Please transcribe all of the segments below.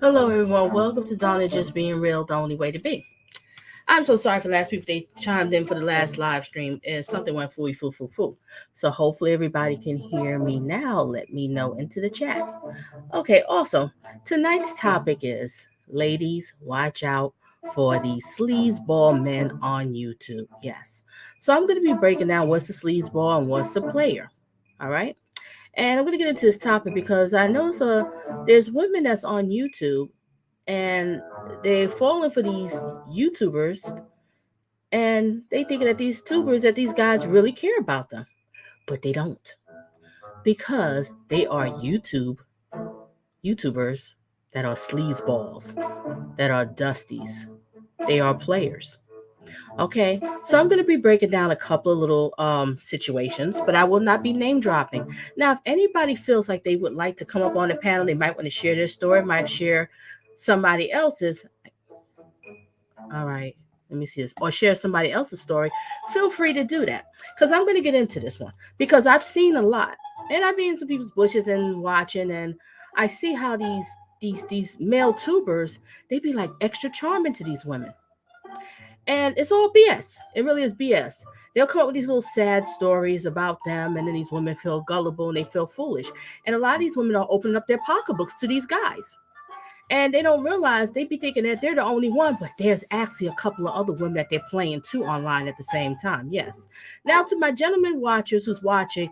Hello, everyone. Welcome to Donna Just Being Real, the only way to be. I'm so sorry for the last people. They chimed in for the last live stream and something went foo. So hopefully everybody can hear me now. Let me know into the chat. Okay, also, tonight's topic is ladies, watch out for the sleazeball men on YouTube. Yes. So I'm going to be breaking down what's the sleazeball and what's the player. All right. And I'm going to get into this topic because I know there's women that's on YouTube and they're falling for these YouTubers and they thinking that these guys really care about them, but they don't, because they are YouTubers that are sleazeballs, that are dusties. They are players. Okay, so I'm going to be breaking down a couple of little situations, but I will not be name dropping. Now, if anybody feels like they would like to come up on the panel, they might want to share their story, might share somebody else's. All right, let me see this, or share somebody else's story. Feel free to do that, because I'm going to get into this one because I've seen a lot, and I've been in some people's bushes and watching, and I see how these male tubers, they be like extra charming to these women. And it's all BS. It really is BS. They'll come up with these little sad stories about them, and then these women feel gullible and they feel foolish. And a lot of these women are opening up their pocketbooks to these guys. And they don't realize, they be thinking that they're the only one, but there's actually a couple of other women that they're playing too online at the same time. Yes. Now, to my gentlemen watchers who's watching,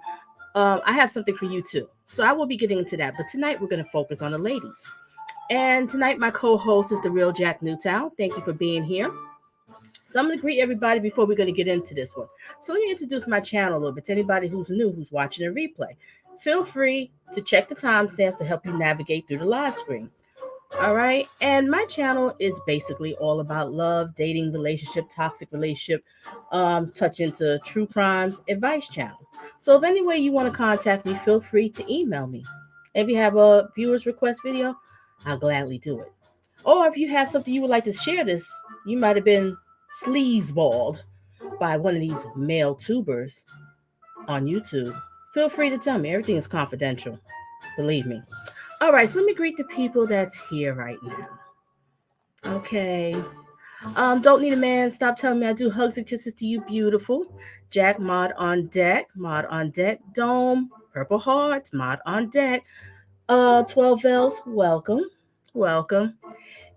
I have something for you too. So I will be getting into that. But tonight we're going to focus on the ladies. And tonight my co-host is the real Jack Newtown. Thank you for being here. So I'm going to greet everybody before we're going to get into this one. So let me introduce my channel a little bit to anybody who's new, who's watching a replay. Feel free to check the timestamps to help you navigate through the live stream. All right. And my channel is basically all about love, dating, relationship, toxic relationship, touch into true crimes, advice channel. So if any way you want to contact me, feel free to email me. If you have a viewers request video, I'll gladly do it. Or if you have something you would like to share this, you might have been sleazeballed by one of these male tubers on YouTube, feel free to tell me. Everything is confidential. Believe me. All right, so let me greet the people that's here right now. Okay. Don't need a man. Stop telling me I do. Hugs and kisses to you, beautiful. Jack, mod on deck. Mod on deck. Dome, purple hearts, mod on deck. 12 Vels, welcome. Welcome.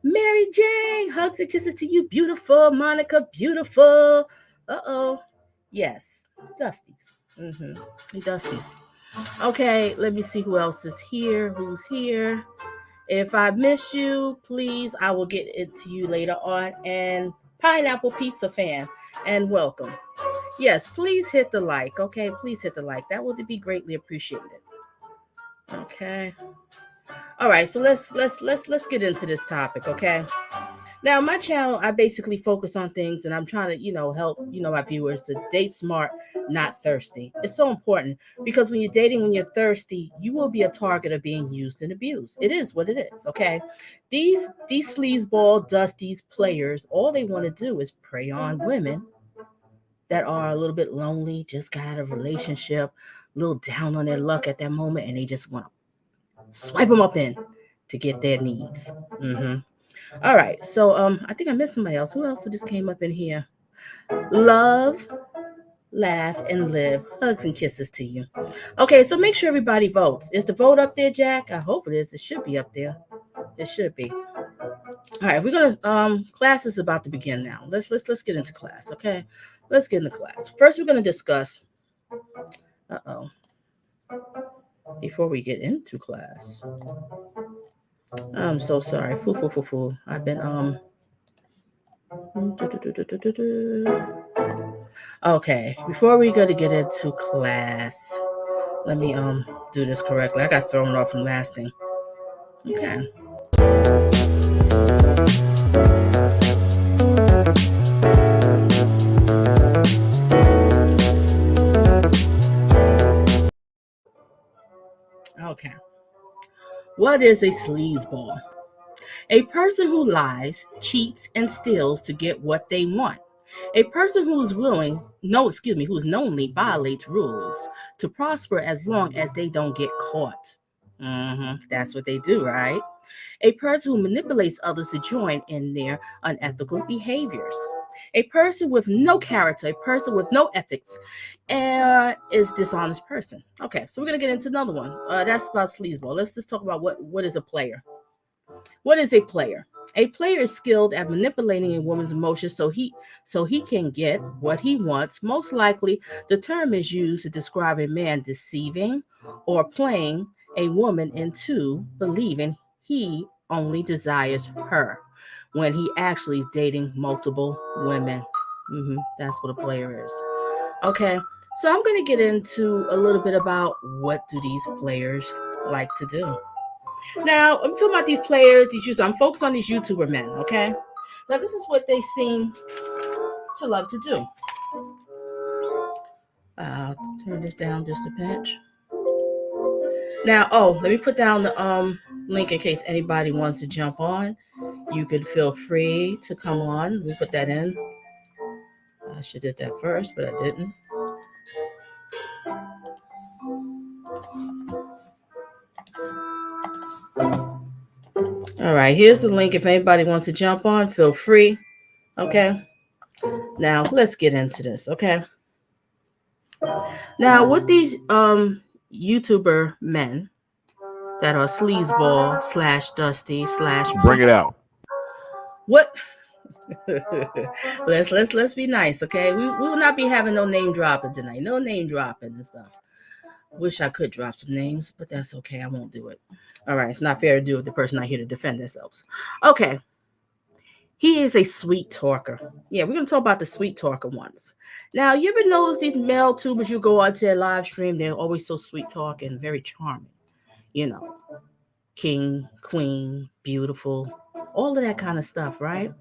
Mary Jane, hugs and kisses to you, beautiful. Monica, beautiful. Yes, Dusties. Dusties. Okay, let me see who else is here. Who's here? If I miss you, please, I will get it to you later on. And Pineapple Pizza fan, and welcome. Yes, please hit the like. Okay, please hit the like. That would be greatly appreciated. Okay. All right, so let's get into this topic. Okay. Now, my channel, I basically focus on things, and I'm trying to, help, my viewers to date smart, not thirsty. It's so important because when you're dating, when you're thirsty, you will be a target of being used and abused. It is what it is, okay? These sleazeball, dusties, players, all they want to do is prey on women that are a little bit lonely, just got out of a relationship, a little down on their luck at that moment, and they just want to swipe them up in to get their needs. All right, so I think I missed somebody else. Who else just came up in here? Love, laugh, and live. Hugs and kisses to you. Okay, so make sure everybody votes. Is the vote up there, Jack? I hope it is. It should be up there. It should be. All right, we're gonna class is about to begin now. Let's get into class, okay? Let's get into class. First, we're gonna discuss. Before we get into class, I'm so sorry. Foo. I've been Okay, before we go to get into class, let me do this correctly. I got thrown off from last thing. Okay. Okay. What is a sleazeball? A person who lies, cheats, and steals to get what they want. A person who is who knowingly violates rules to prosper as long as they don't get caught. That's what they do, right? A person who manipulates others to join in their unethical behaviors. A person with no character, a person with no ethics, is dishonest person. Okay, so we're gonna get into another one. That's about sleazeball. Let's just talk about what is a player. What is a player? A player is skilled at manipulating a woman's emotions so he can get what he wants. Most likely, the term is used to describe a man deceiving or playing a woman into believing he only desires her when he actually is dating multiple women. That's what a player is. Okay, so I'm going to get into a little bit about what do these players like to do. Now, I'm talking about these players, I'm focused on these YouTuber men, okay? Now, this is what they seem to love to do. I'll turn this down just a pinch. Now, let me put down the link in case anybody wants to jump on. You can feel free to come on. Let me put that in. I should have did that first, but I didn't. All right, here's the link. If anybody wants to jump on, feel free. Okay. Now, let's get into this, okay? Now, with these YouTuber men that are sleazeball / dusty / bring it out. What? let's be nice, okay? We will not be having no name dropping tonight. No name dropping and stuff. Wish I could drop some names, but that's okay. I won't do it. All right, it's not fair to do with the person not here to defend themselves. Okay. He is a sweet talker. Yeah, we're going to talk about the sweet talker ones. Now, you ever notice these male tubers, you go out to their live stream, they're always so sweet talking, very charming. You know, king, queen, beautiful, all of that kind of stuff, right?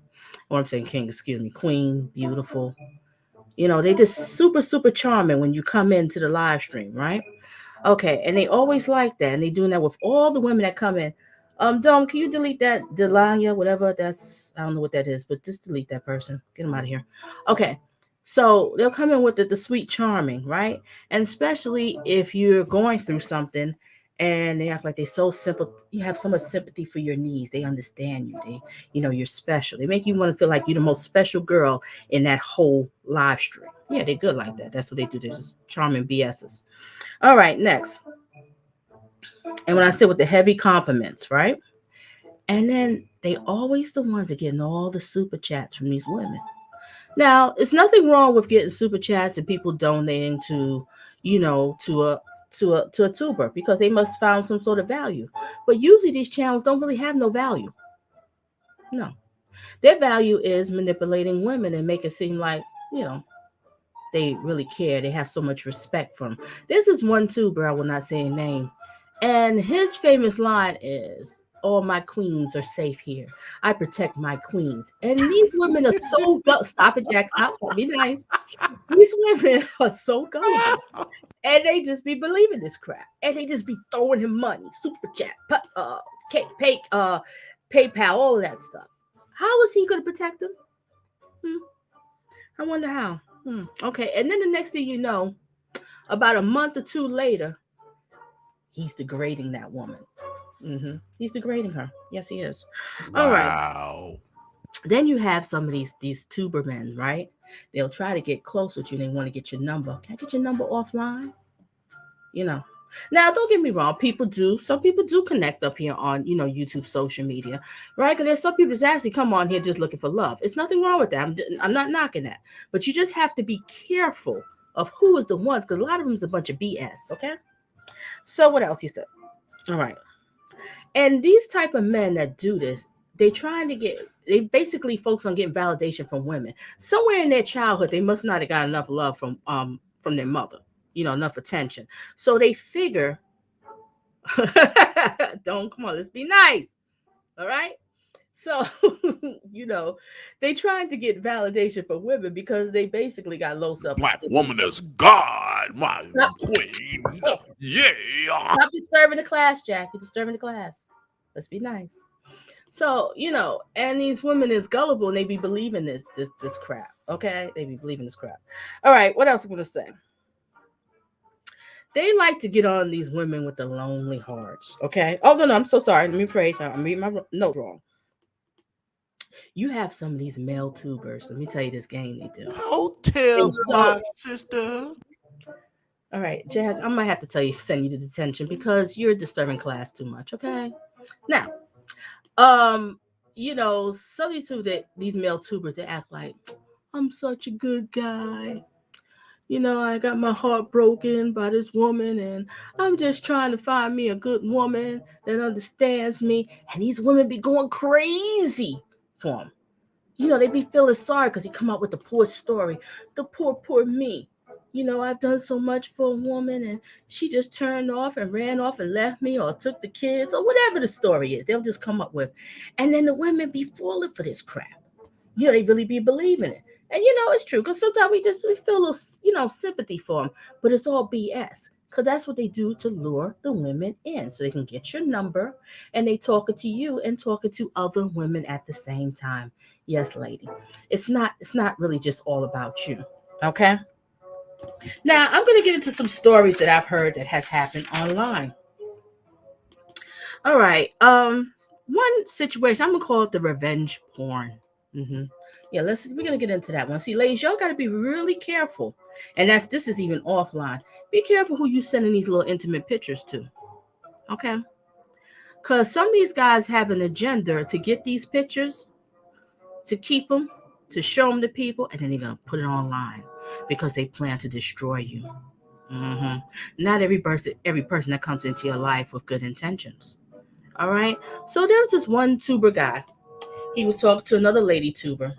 Or I'm saying king, excuse me, queen, beautiful. You know, they just super, super charming when you come into the live stream, right? Okay, and they always like that, and they doing that with all the women that come in. Dom, can you delete that Delania, whatever that's, I don't know what that is, but just delete that person. Get them out of here. Okay, so they'll come in with the sweet charming, right? And especially if you're going through something and they act like they're so simple, you have so much sympathy for your needs. They understand you. You're special. They make you want to feel like you're the most special girl in that whole live stream. Yeah, they're good like that. That's what they do. They're just charming BSs. All right, next. And when I say with the heavy compliments, right? And then they always the ones that getting all the super chats from these women. Now, it's nothing wrong with getting super chats and people donating to a tuber because they must found some sort of value. But usually these channels don't really have no value. No. Their value is manipulating women and make it seem like, they really care. They have so much respect for them. This is one tuber, I will not say a name. And his famous line is, all my queens are safe here. I protect my queens. And these women are so stop it, Jack. Stop. Be nice. These women are so gullible. And they just be believing this crap. And they just be throwing him money. Super chat, PayPal, all of that stuff. How is he going to protect them? I wonder how. Okay, and then the next thing you know, about a month or two later, he's degrading that woman. He's degrading her. Yes, he is. All right. Wow. Then you have some of these tuber men, right? They'll try to get close with you. They want to get your number. Can I get your number offline? You know. Now, don't get me wrong. People do. Some people do connect up here on YouTube, social media, right? Because there's some people that actually come on here just looking for love. It's nothing wrong with that. I'm not knocking that, but you just have to be careful of who is the ones, because a lot of them is a bunch of BS. Okay. So what else he said? All right. And these type of men that do this, they basically focus on getting validation from women. Somewhere in their childhood, they must not have got enough love from their mother, enough attention. So they figure, don't come on, let's be nice. All right. So, you know, they trying to get validation from women because they basically got low Black self-esteem. woman is God, my Stop, queen. Yeah. stop disturbing the class, Jack. You're disturbing the class. Let's be nice. So, and these women is gullible and they be believing this crap. Okay? They be believing this crap. All right, what else I'm gonna say? They like to get on these women with the lonely hearts. Okay. Oh no, I'm so sorry. Let me phrase. I'm reading my note wrong. You have some of these male tubers. Let me tell you this game they do. Hotel, It's so my sister. all right, Jack. I might have to send you to detention because you're disturbing class too much. Okay. Now, um, some of these male tubers, they act like I'm such a good guy. I got my heart broken by this woman, and I'm just trying to find me a good woman that understands me. And these women be going crazy for him. They be feeling sorry because he come out with the poor story. The poor me. I've done so much for a woman and she just turned off and ran off and left me or took the kids or whatever the story is. They'll just come up with. And then the women be falling for this crap. They really be believing it. And it's true because sometimes we feel a little, sympathy for them, but it's all BS. Because that's what they do to lure the women in so they can get your number and they talking to you and talking to other women at the same time. Yes, lady. It's not really just all about you. Okay? Now, I'm going to get into some stories that I've heard that has happened online. All right. One situation, I'm going to call it the revenge porn. Yeah, we're gonna get into that one. See, ladies, y'all gotta be really careful. And this is even offline. Be careful who you sending these little intimate pictures to. Okay? Because some of these guys have an agenda to get these pictures, to keep them, to show them to people, and then they're gonna put it online because they plan to destroy you. Not every person that comes into your life with good intentions. All right. So there was this one tuber guy. He was talking to another lady tuber.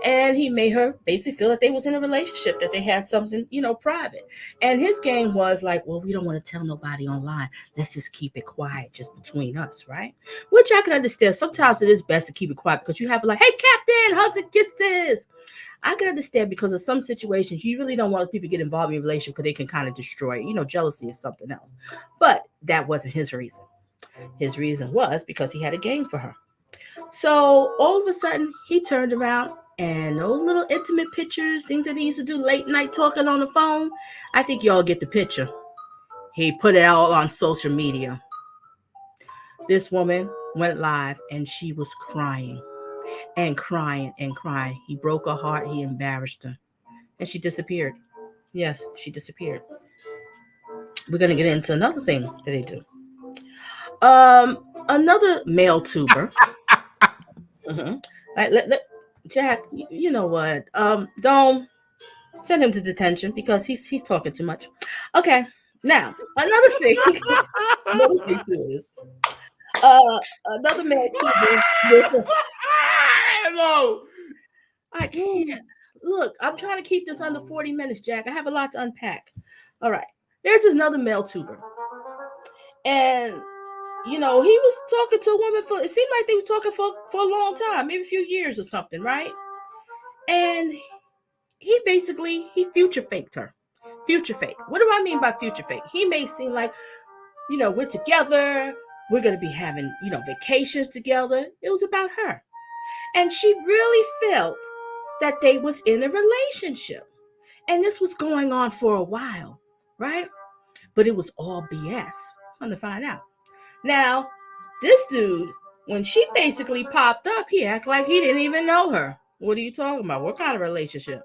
And he made her basically feel that they was in a relationship, that they had something, private. And his game was like, well, we don't want to tell nobody online. Let's just keep it quiet, just between us, right? Which I can understand. Sometimes it is best to keep it quiet because you have like, hey, Captain, hugs and kisses. I can understand because of some situations you really don't want people to get involved in a relationship because they can kind of destroy it. Jealousy is something else. But that wasn't his reason. His reason was because he had a game for her. So all of a sudden, he turned around and those little intimate pictures, things that he used to do late night talking on the phone, I think y'all get the picture. He put it all on social media. This woman went live and she was crying and crying and crying. He broke her heart. He embarrassed her. And she disappeared. Yes, she disappeared. We're going to get into another thing that they do. Another male tuber. Jack, you know what? Don't send him to detention because he's talking too much. Okay, now another thing. Another thing too is another man tuber. Hello. I can't. Look, I'm trying to keep this under 40 minutes, Jack. I have a lot to unpack. All right, there's another male tuber, and he was talking to a woman for. It seemed like they were talking for a long time, maybe a few years or something, right? And he future faked her. Future fake. What do I mean by future fake? He may seem like, we're together. We're going to be having, vacations together. It was about her. And she really felt that they was in a relationship. And this was going on for a while, right? But it was all BS. I'm gonna find out. Now, this dude, when she basically popped up, he acted like he didn't even know her. What are you talking about? What kind of relationship?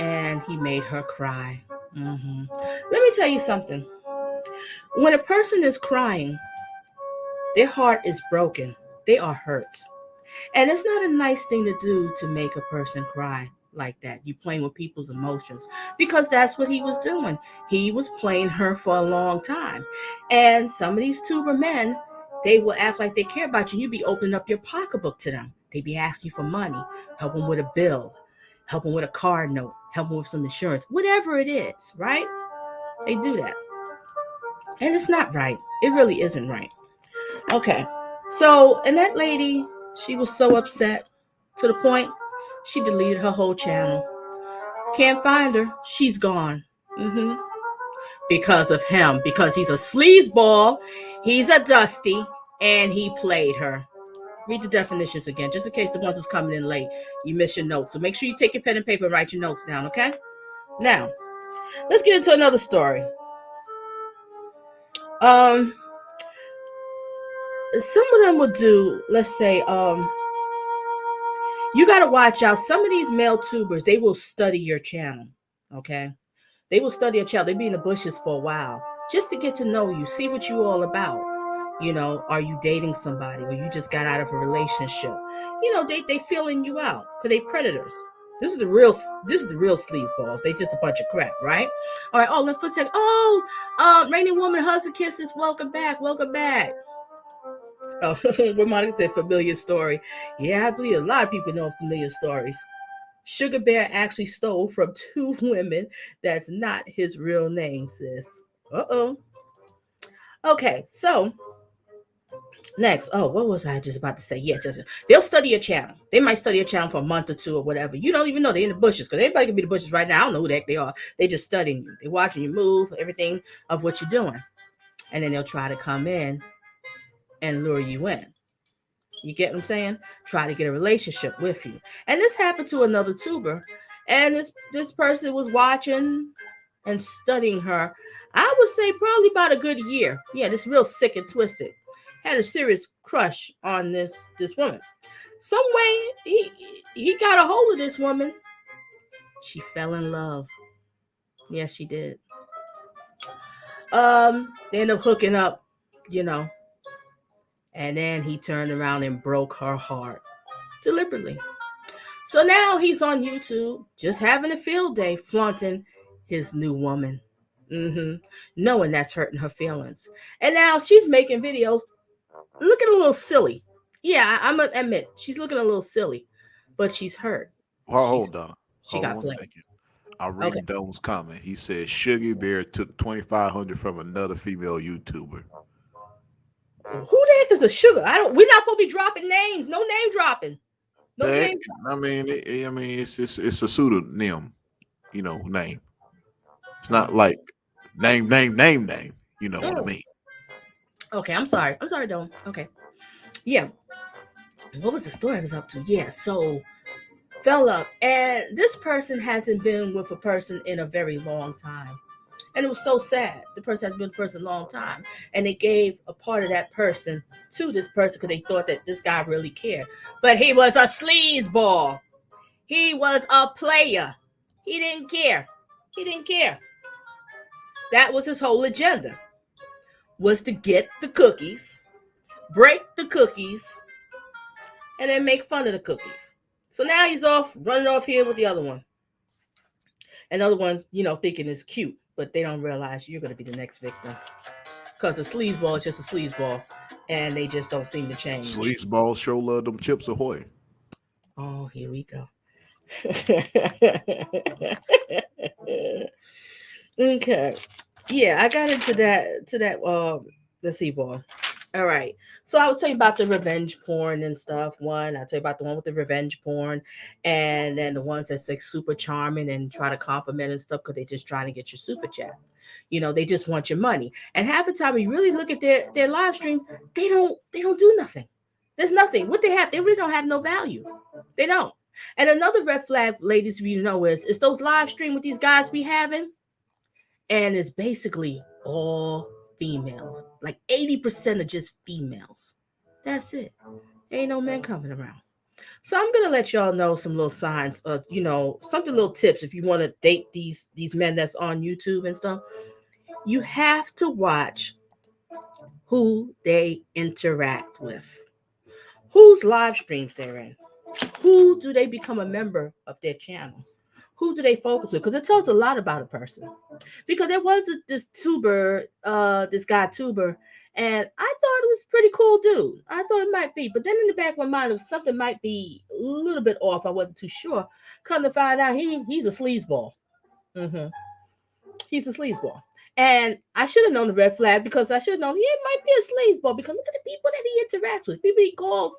And he made her cry. Let me tell you something. When a person is crying, their heart is broken. They are hurt. And it's not a nice thing to do to make a person cry like that. You playing with people's emotions, because that's what he was doing. He was playing her for a long time. And some of these tuber men, they will act like they care about you. You be opening up your pocketbook to them. They be asking you for money, help them with a bill, help them with a car note, help them with some insurance, whatever it is, right? They do that. And it's not right. It really isn't right. Okay. So, and that lady, she was so upset to the point she deleted her whole channel. Can't find her. She's gone. Because of him. Because he's a sleazeball. He's a dusty. And he played her. Read the definitions again, just in case the ones that's coming in late, you miss your notes. So make sure you take your pen and paper and write your notes down, okay? Now, let's get into another story. Some of them will do, let's say, you got to watch out. Some of these male tubers, they will study your channel, okay? They will study your channel. They be in the bushes for a while just to get to know you, see what you all about. You know, are you dating somebody, or you just got out of a relationship? You know, they feeling you out because they predators. This is the real sleazeballs. They just a bunch of crap, right? All right. Oh, let's for a second. Oh, Rainy Woman, Hugs and Kisses. Welcome back. Welcome back. Oh, what Monica said, familiar story. Yeah, I believe a lot of people know familiar stories. Sugar Bear actually stole from 2 women. That's not his real name, sis. Uh-oh. Okay, so next. Oh, what was I just about to say? Yeah, they'll study your channel. They might study your channel for a month or 2 or whatever. You don't even know they're in the bushes, because everybody can be in the bushes right now. I don't know who the heck they are. They just studying you. They're watching you move, everything of what you're doing. And then they'll try to come in and lure you in. You get what I'm saying? Try to get a relationship with you. And this happened to another tuber. And this person was watching and studying her. I would say probably about a good year. Yeah, this real sick and twisted. Had a serious crush on this woman. Some way he got a hold of this woman. She fell in love. Yes, she did. They ended up hooking up, you know. And then he turned around and broke her heart deliberately. So now he's on YouTube, just having a field day, flaunting his new woman, knowing that's hurting her feelings. And now she's making videos looking a little silly. Yeah, I'm gonna admit she's looking a little silly, but she's hurt. Hold on. She Hold on got one played. second. I'm reading Dome's comment. He said Sugar Bear took $2,500 from another female YouTuber. Who the heck is the Sugar? We're not supposed to be dropping names. No name dropping. No name dropping. I mean, it's a pseudonym, name. It's not like name. You know what I mean? Okay, I'm sorry, Dome. Okay, yeah. What was the story I was up to? Yeah, so fell up, and this person hasn't been with a person in a very long time. And it was so sad. The person has been with a person a long time. And they gave a part of that person to this person because they thought that this guy really cared. But he was a sleazeball. He was a player. He didn't care. That was his whole agenda. Was to get the cookies, break the cookies, and then make fun of the cookies. So now he's off, running off here with the other one. Another one, thinking is cute, but they don't realize you're going to be the next victim. Because a sleazeball is just a sleazeball, and they just don't seem to change. Sleazeball sure love them Chips Ahoy. Oh, here we go. Okay. Yeah, I got into that the sea ball. All right. So I was telling you about the revenge porn and stuff. One, I'll tell you about the one with the revenge porn, and then the ones that's like super charming and try to compliment and stuff because they just trying to get your super chat. They just want your money. And half the time, when you really look at their live stream, they don't do nothing. There's nothing. What they have, they really don't have no value. They don't. And another red flag, ladies, for you to know is those live stream with these guys we having, and it's basically all females. Like 80% are just females. That's it. Ain't no men coming around. So I'm gonna let y'all know some little signs of, something, little tips if you want to date these men that's on YouTube and stuff. You have to watch who they interact with, whose live streams they're in, who do they become a member of their channel, who do they focus with, because it tells a lot about a person. Because there was this tuber, this guy tuber, and I thought it was a pretty cool dude. I thought it might be, but then in the back of my mind, if something might be a little bit off, I wasn't too sure. Come to find out, he's a sleazeball. He's a sleazeball. And I should have known the red flag, because I should have known he might be a sleazeball, because look at the people that he interacts with, people he calls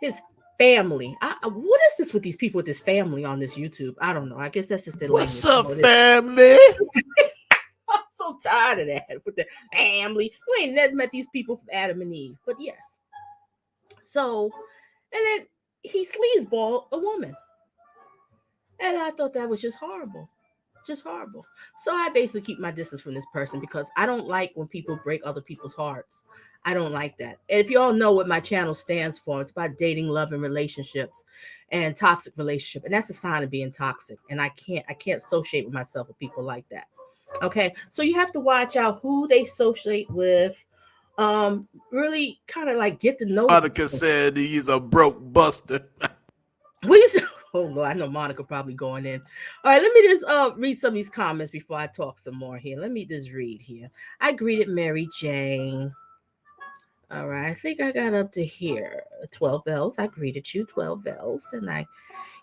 his family. What is this with these people with this family on this YouTube? I don't know. I guess that's just their language. What's up, family? I'm so tired of that with the family. We ain't never met these people from Adam and Eve, but yes. So, and then he sleazeballed a woman. And I thought that was just horrible. Just horrible. So I basically keep my distance from this person, because I don't like when people break other people's hearts. I don't like that. And if you all know what my channel stands for, it's about dating, love, and relationships, and toxic relationship. And that's a sign of being toxic. And I can't associate with myself with people like that. Okay. So you have to watch out who they associate with. Really kind of like get to know. Monica said he's a broke buster. What you say? Oh Lord, I know Monica probably going in. All right, let me just read some of these comments before I talk some more here. Let me just read here. I greeted Mary Jane. All right, I think I got up to here. 12 bells. I greeted you, 12 bells, and I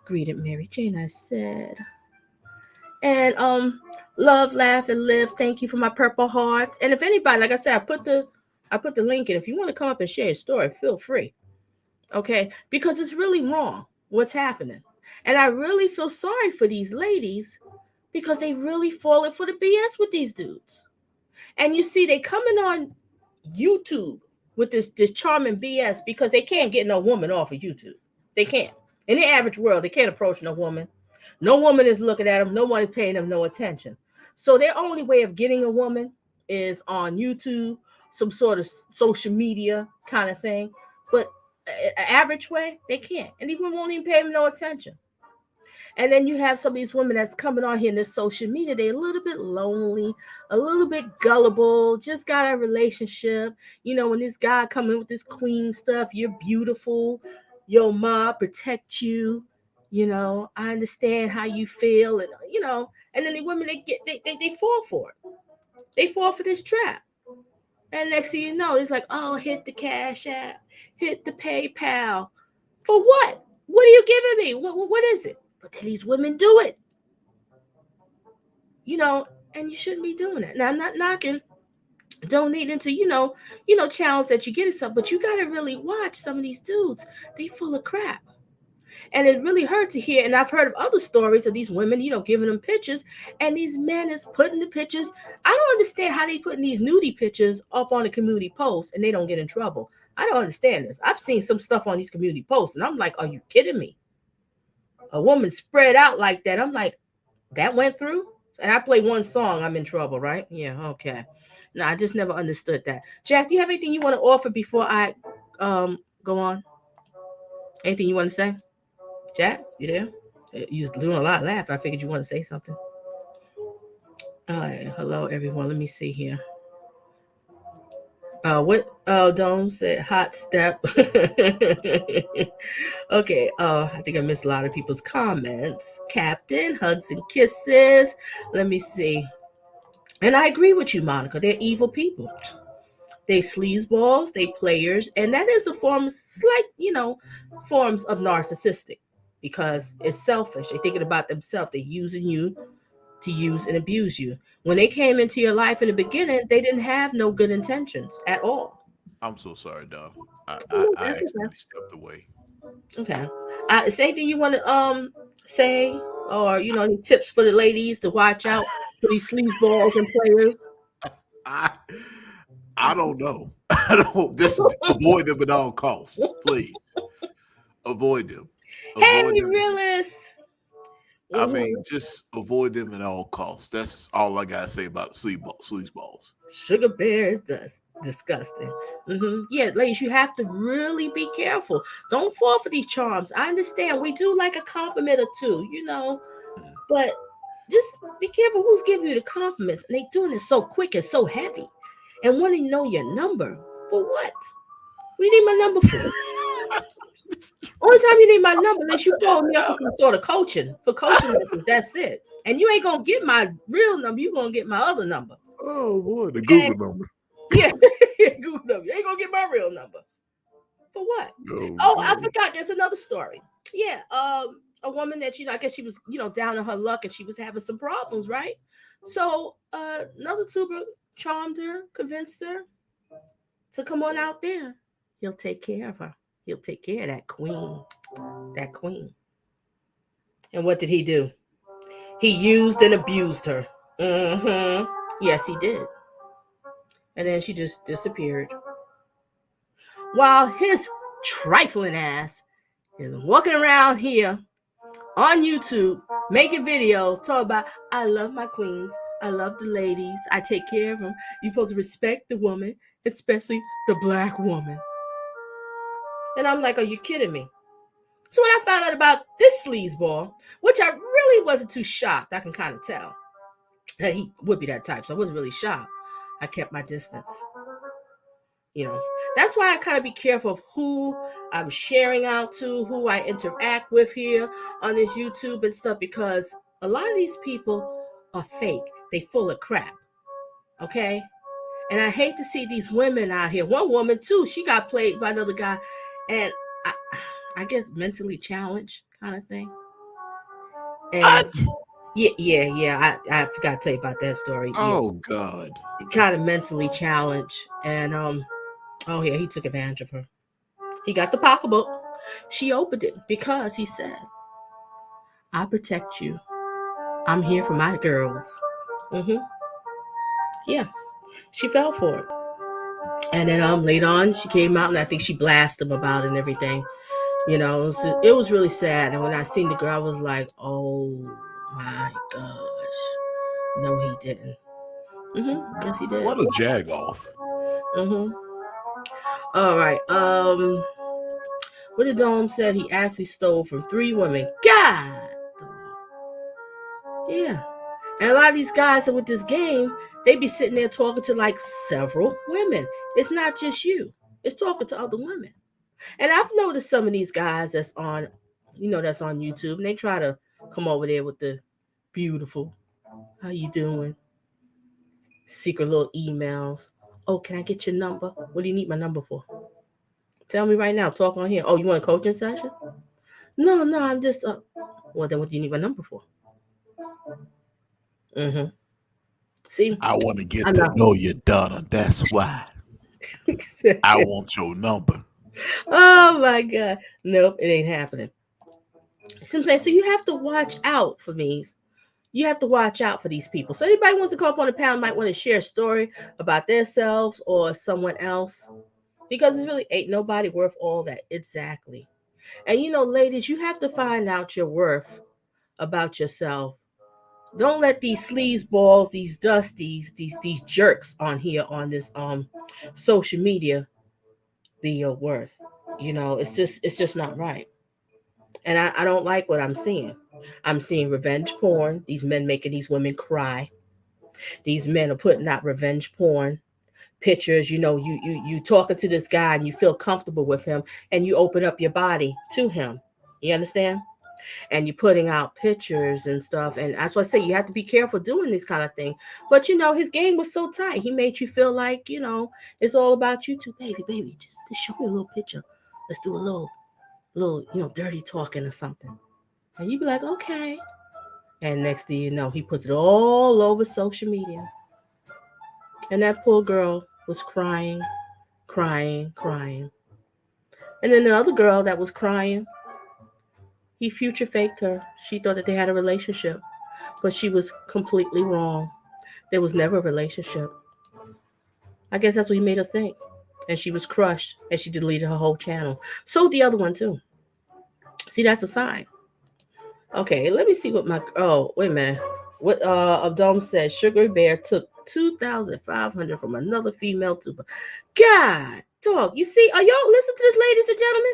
greeted Mary Jane. I said, and love, laugh, and live. Thank you for my purple hearts. And if anybody, like I said, I put the link in. If you want to come up and share your story, feel free. Okay, because it's really wrong what's happening. And I really feel sorry for these ladies, because they really falling for the BS with these dudes. And you see, they coming on YouTube with this charming BS, because they can't get no woman off of YouTube. They can't. In the average world, they can't approach no woman. No woman is looking at them. No one is paying them no attention. So their only way of getting a woman is on YouTube, some sort of social media kind of thing. But average way, they can't. And even won't even pay them no attention. And then you have some of these women that's coming on here in this social media. They're a little bit lonely, a little bit gullible, just got a relationship. When this guy come in with this queen stuff, you're beautiful, your mom protect you, I understand how you feel, and and then the women, they fall for it. They fall for this trap. And next thing you know, it's like, oh, hit the Cash App, hit the PayPal. For what? What are you giving me? What is it? But then these women do it. And you shouldn't be doing that. Now, I'm not knocking donating to, channels that you get and stuff, but you got to really watch some of these dudes. They full of crap. And it really hurts to hear. And I've heard of other stories of these women, giving them pictures, and these men is putting the pictures. I don't understand how they putting these nudie pictures up on the community post and they don't get in trouble. I don't understand this. I've seen some stuff on these community posts, and I'm like, are you kidding me? A woman spread out like that. I'm like, that went through? And I play one song, I'm in trouble, right? Yeah, okay. No, I just never understood that. Jack, do you have anything you want to offer before I go on? Anything you want to say? Jack, you there? You're doing a lot of laugh. I figured you want to say something. All right, hello, everyone. Let me see here. Don said hot step. Okay, I think I missed a lot of people's comments. Captain, hugs and kisses. Let me see. And I agree with you, Monica. They're evil people. They sleazeballs, they players, and that is a form, forms of narcissistic, because it's selfish. They're thinking about themselves. They're using you to use and abuse you. When they came into your life in the beginning, they didn't have no good intentions at all. I'm so sorry, Donna. I accidentally stepped away. Okay. Is there anything you want to say, or any tips for the ladies to watch out for these sleazeballs and players? I don't know. I don't just avoid them at all costs, please. Avoid them. Avoid Hey, them. realist. I Mhm. mean, just avoid them at all costs. That's all I gotta say about sleazeballs. Sugar bear is disgusting. Yeah, ladies, you have to really be careful. Don't fall for these charms. I understand we do like a compliment or two, Mhm. but just be careful who's giving you the compliments. And they doing it so quick and so heavy, and want to know your number for what? What do you need my number for? Only time you need my number unless you call me up for some sort of coaching, for coaching lessons. That's it. And you ain't gonna get my real number. You gonna get my other number. Oh boy, the Okay? Google number. Yeah, Google number. You ain't gonna get my real number. For what? Oh, I Okay. forgot. There's another story. Yeah, a woman that I guess she was, down on her luck, and she was having some problems, right? So, another tuber charmed her, convinced her to come on out there. He'll take care of her. He'll take care of that queen. That queen. And what did he do? He used and abused her. Yes, he did. And then she just disappeared. While his trifling ass is walking around here on YouTube making videos talking about, I love my queens. I love the ladies. I take care of them. You're supposed to respect the woman, especially the black woman. And I'm like, are you kidding me? So when I found out about this sleazeball, which I really wasn't too shocked, I can kind of tell that he would be that type. So I wasn't really shocked. I kept my distance. That's why I kind of be careful of who I'm sharing out to, who I interact with here on this YouTube and stuff, because a lot of these people are fake. They full of crap. Okay? And I hate to see these women out here. One woman too, she got played by another guy, and I guess mentally challenged kind of thing. And What? yeah. I forgot to tell you about that story. Yeah, Oh God. kind of mentally challenged, and oh yeah, he took advantage of her. He got the pocketbook. She opened it because he said, "I protect you. I'm here for my girls." hmm Yeah, she fell for it, and then later on she came out and I think she blasted him about it and everything. It was really sad. And when I seen the girl, I was like, "Oh my gosh, no, he didn't." Yes, he did. What a jag off. hmm All right. What did Dome said? He actually stole from 3 women. God. Yeah. And a lot of these guys are with this game, they be sitting there talking to like several women. It's not just you. It's talking to other women. And I've noticed some of these guys that's on YouTube, and they try to come over there with the beautiful, how you doing? Secret little emails. Oh, can I get your number? What do you need my number for? Tell me right now. Talk on here. Oh, you want a coaching session? No, I'm just. Well, then what do you need my number for? See, I want to get I'm to not. know you, Donna. That's why. I want your number. Oh my God. Nope, it ain't happening. So I'm saying, so you have to watch out for these. You have to watch out for these people. So anybody wants to come up on the panel might want to share a story about themselves or someone else. Because it's really ain't nobody worth all that. Exactly. And ladies, you have to find out your worth about yourself. Don't let these sleazeballs, these dusties, these jerks on here on this social media be your worth. It's just not right. And I don't like what I'm seeing. I'm seeing revenge porn, these men making these women cry. These men are putting out revenge porn pictures. You talking to this guy and you feel comfortable with him and you open up your body to him. You understand? And you're putting out pictures and stuff. And that's why I say you have to be careful doing this kind of thing. But his game was so tight. He made you feel like, it's all about you too, baby. Just show me a little picture. Let's do a little, dirty talking or something. And you'd be like, okay. And next thing you know, he puts it all over social media. And that poor girl was crying, crying, crying. And then the other girl that was crying, he future faked her. She thought that they had a relationship, but she was completely wrong. There was never a relationship. I guess that's what he made her think. and she was crushed, and she deleted her whole channel. Sold the other one too. See, that's a sign. Okay, let me see what my wait a minute. What Abdom said, Sugar Bear took 2,500 from another female tuber. God, dog, you see, are y'all listening to this, ladies and gentlemen?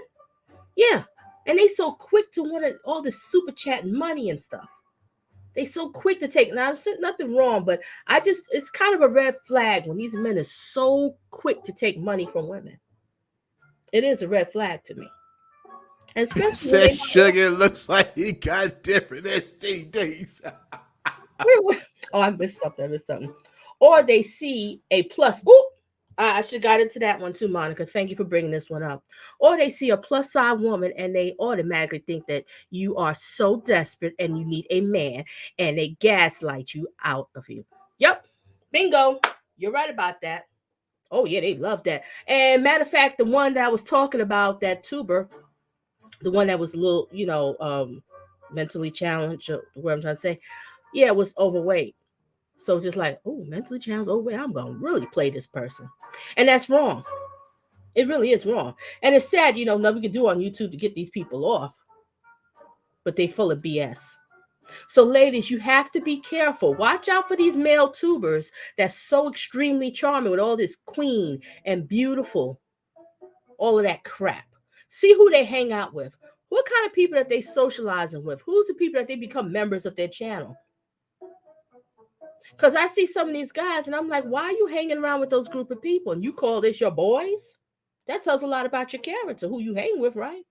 Yeah. And they so quick to want all this super chat and money and stuff. They so quick to take. Now, there's nothing wrong, but it's kind of a red flag when these men are so quick to take money from women. It is a red flag to me. And especially when Says Sugar looks like he got different STDs. Oh, I missed something. Or they see a plus. Ooh, I should have got into that one too, Monica. Thank you for bringing this one up. Or they see a plus size woman and they automatically think that you are so desperate and you need a man, and they gaslight you out of you. Yep. Bingo. You're right about that. Oh, yeah, they love that. And matter of fact, the one that I was talking about, that tuber, the one that was a little, mentally challenged, or what I'm trying to say, yeah, was overweight. So just like, oh, mentally challenged, overweight, I'm going to really play this person. And that's wrong. It really is wrong. And it's sad, nothing we can do on YouTube to get these people off. But they full of BS. So ladies, you have to be careful. Watch out for these male tubers that's so extremely charming with all this queen and beautiful, all of that crap. See who they hang out with. What kind of people that they socializing with? Who's the people that they become members of their channel? Because I see some of these guys and I'm like, why are you hanging around with those group of people? And you call this your boys? That tells a lot about your character, who you hang with, right?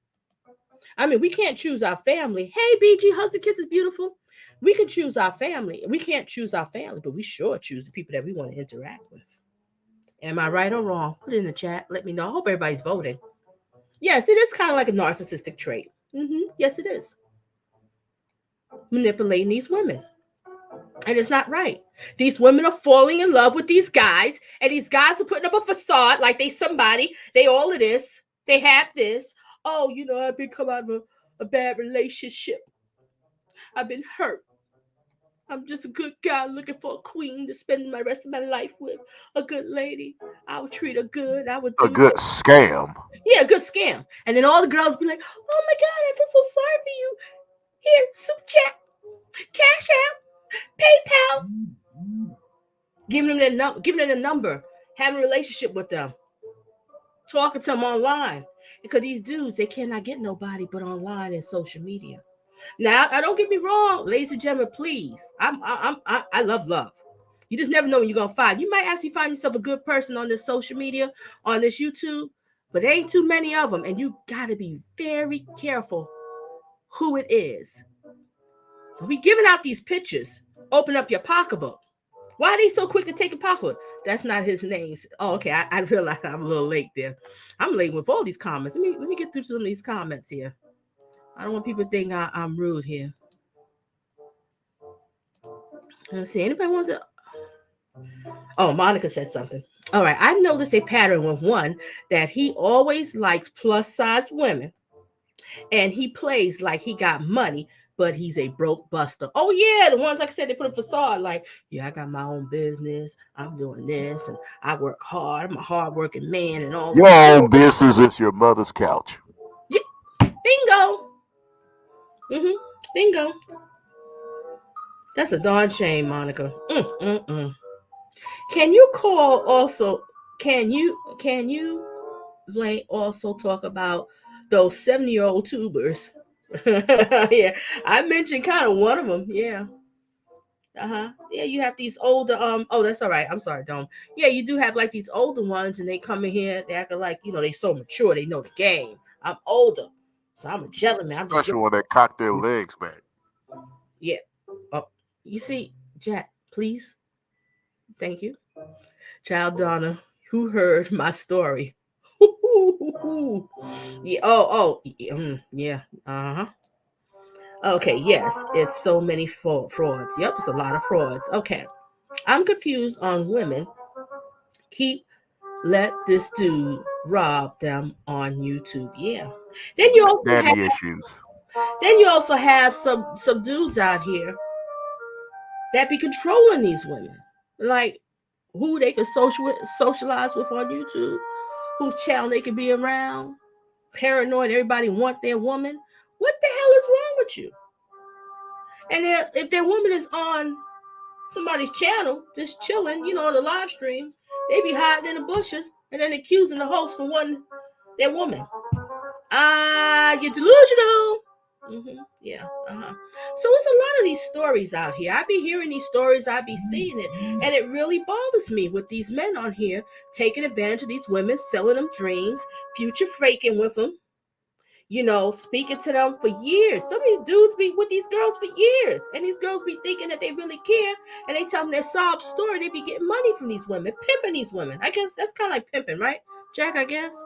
I mean, we can't choose our family. Hey, BG, hugs and kisses, beautiful. We can choose our family. We can't choose our family, but we sure choose the people that we want to interact with. Am I right or wrong? Put it in the chat. Let me know. I hope everybody's voting. Yes, it is kind of like a narcissistic trait. Yes, it is. Manipulating these women. And it's not right. These women are falling in love with these guys, and these guys are putting up a facade like they somebody. They all of this. They have this. Oh, I've been come out of a bad relationship. I've been hurt. I'm just a good guy looking for a queen to spend my rest of my life with. A good lady. I would treat her good. I would do A good scam. Yeah, a good scam. And then all the girls be like, oh my God, I feel so sorry for you. Here, super chat, cash out, PayPal. Giving them a number, having a relationship with them, talking to them online. Because these dudes, they cannot get nobody but online and social media. Now, don't get me wrong, ladies and gentlemen, please. I love love. You just never know when you're gonna find. You might actually find yourself a good person on this social media, on this YouTube, but there ain't too many of them, and you gotta be very careful who it is. We giving out these pictures. Open up your pocketbook. Why are they so quick to take a pocketbook? That's not his name. Oh, okay. I realize I'm a little late there. I'm late with all these comments. Let me get through some of these comments here. I don't want people to think I'm rude here. Let's see. Anybody wants to? Oh, Monica said something. All right. I noticed a pattern with one that he always likes plus size women, and he plays like he got money, but he's a broke buster. Oh yeah, the ones like I said, they put a facade like, yeah, I got my own business. I'm doing this, and I work hard. I'm a hardworking man, and all. Your own business is your mother's couch. Yeah. Bingo. Bingo. That's a darn shame, Monica. Can you call also? Can you also talk about those 70-year-old tubers? Yeah, I mentioned kind of one of them. Yeah. Yeah, you have these older. Oh, that's all right. I'm sorry, Dom. Yeah, you do have like these older ones, and they come in here. They act like they so mature. They know the game. I'm older, so I'm a gentleman. I'm just Especially when they cock their legs back. Yeah. Oh, you see, Jack, please. Thank you. Child Donna, who heard my story? Yeah. Yeah. Okay. Yes, it's so many frauds. Yep, it's a lot of frauds. Okay. I'm confused on women. Let this dude rob them on YouTube. Yeah. Then you also have issues. Then you also have some dudes out here that be controlling these women, like who they can socialize with on YouTube, whose channel they can be around, paranoid, everybody want their woman. What the hell is wrong with you? And if their woman is on somebody's channel, just chilling, on the live stream, they be hiding in the bushes and then accusing the host for wanting their woman. You're delusional. Yeah. So it's a lot of these stories out here. I be hearing these stories, I be seeing it, and it really bothers me with these men on here taking advantage of these women, selling them dreams, future faking with them, speaking to them for years. Some of these dudes be with these girls for years, and these girls be thinking that they really care, and they tell them their sob story. They be getting money from these women, pimping these women. I guess that's kind of like pimping, right, Jack? I guess.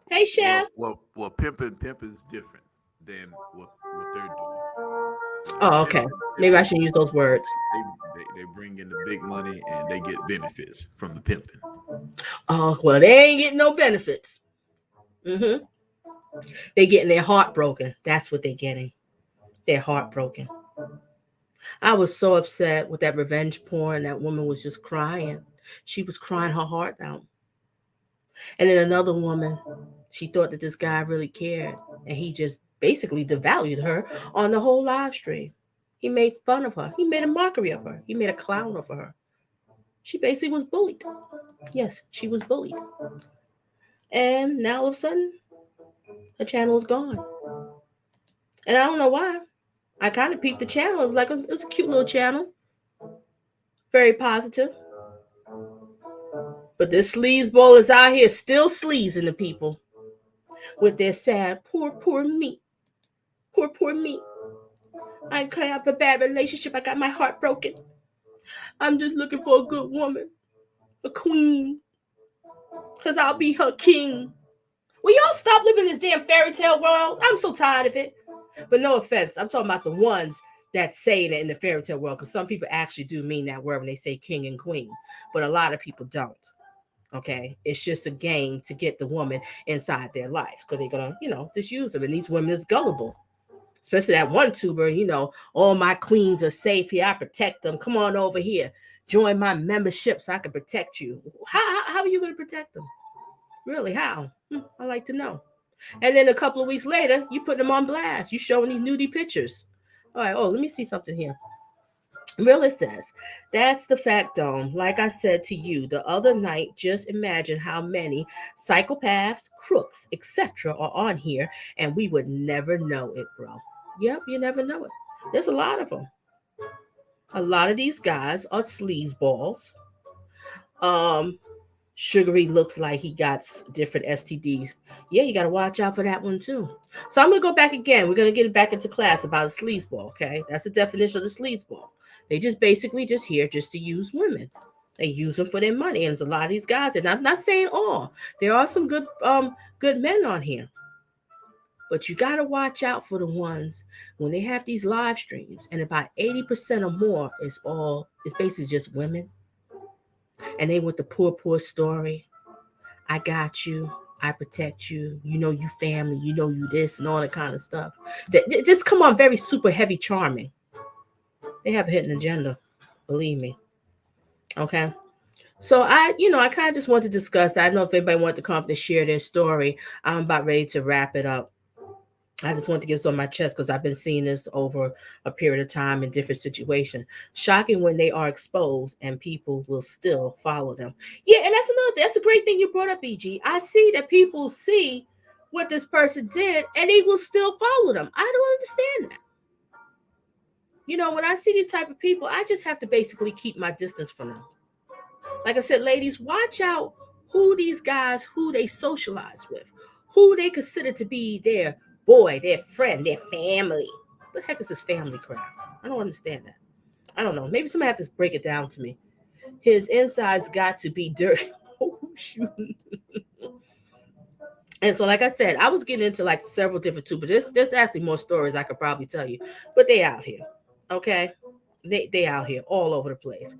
Hey, Chef. Well, pimping is different than what they're doing. Oh, okay. Maybe I should use those words. They bring in the big money and they get benefits from the pimping. Oh, well, they ain't getting no benefits. They getting their heart broken. That's what they're getting. Their heart broken. I was so upset with that revenge porn. That woman was just crying. She was crying her heart out. And then another woman, she thought that this guy really cared, and he just basically devalued her on the whole live stream. He made fun of her. He made a mockery of her. He made a clown of her. She basically was bullied. Yes, she was bullied. And now all of a sudden, the channel is gone. And I don't know why. I kind of peeped the channel. It was like it's a cute little channel. Very positive. But this sleazeball is out here still sleazing the people with their sad, poor me. Poor me. I can't have a bad relationship. I got my heart broken. I'm just looking for a good woman. A queen. Because I'll be her king. Will y'all stop living in this damn fairy tale world? I'm so tired of it. But no offense. I'm talking about the ones that say that in the fairy tale world. Because some people actually do mean that word when they say king and queen. But a lot of people don't. Okay, it's just a game to get the woman inside their lives because they're gonna, just use them. And these women is gullible, especially that one tuber. All my queens are safe here. I protect them. Come on over here, join my membership so I can protect you. How are you gonna protect them? Really? How? I like to know. And then a couple of weeks later, you put them on blast. You showing these nudie pictures. All right. Oh, let me see something here. Really says, that's the fact, Dome. Like I said to you the other night, just imagine how many psychopaths, crooks, etc. are on here, and we would never know it, bro. Yep, you never know it. There's a lot of them. A lot of these guys are sleazeballs. Sugary looks like he got different STDs. Yeah, you got to watch out for that one too. So I'm going to go back again. We're going to get it back into class about a sleazeball, okay? That's the definition of the sleazeball. They just basically just here just to use women. They use them for their money. And there's a lot of these guys, and I'm not saying all. There are some good men on here. But you got to watch out for the ones when they have these live streams, and about 80% or more is basically just women. And they with the poor story. I got you. I protect you. You family. You this and all that kind of stuff. They just come on very super heavy charming. They have a hidden agenda. Believe me. Okay. So I kind of just want to discuss that. I don't know if anybody want to come up and share their story. I'm about ready to wrap it up. I just want to get this on my chest because I've been seeing this over a period of time in different situations. Shocking when they are exposed and people will still follow them. Yeah, and that's a great thing you brought up, EG. I see that people see what this person did and they will still follow them. I don't understand that. When I see these type of people, I just have to basically keep my distance from them. Like I said, ladies, watch out who these guys, who they socialize with, who they consider to be their boy, their friend, their family. What the heck is this family crap? I don't understand that. I don't know. Maybe somebody have to break it down to me. His insides got to be dirty. Oh, shoot. And so, like I said, I was getting into like several different too, but there's actually more stories I could probably tell you. But they out here. Okay? They out here all over the place.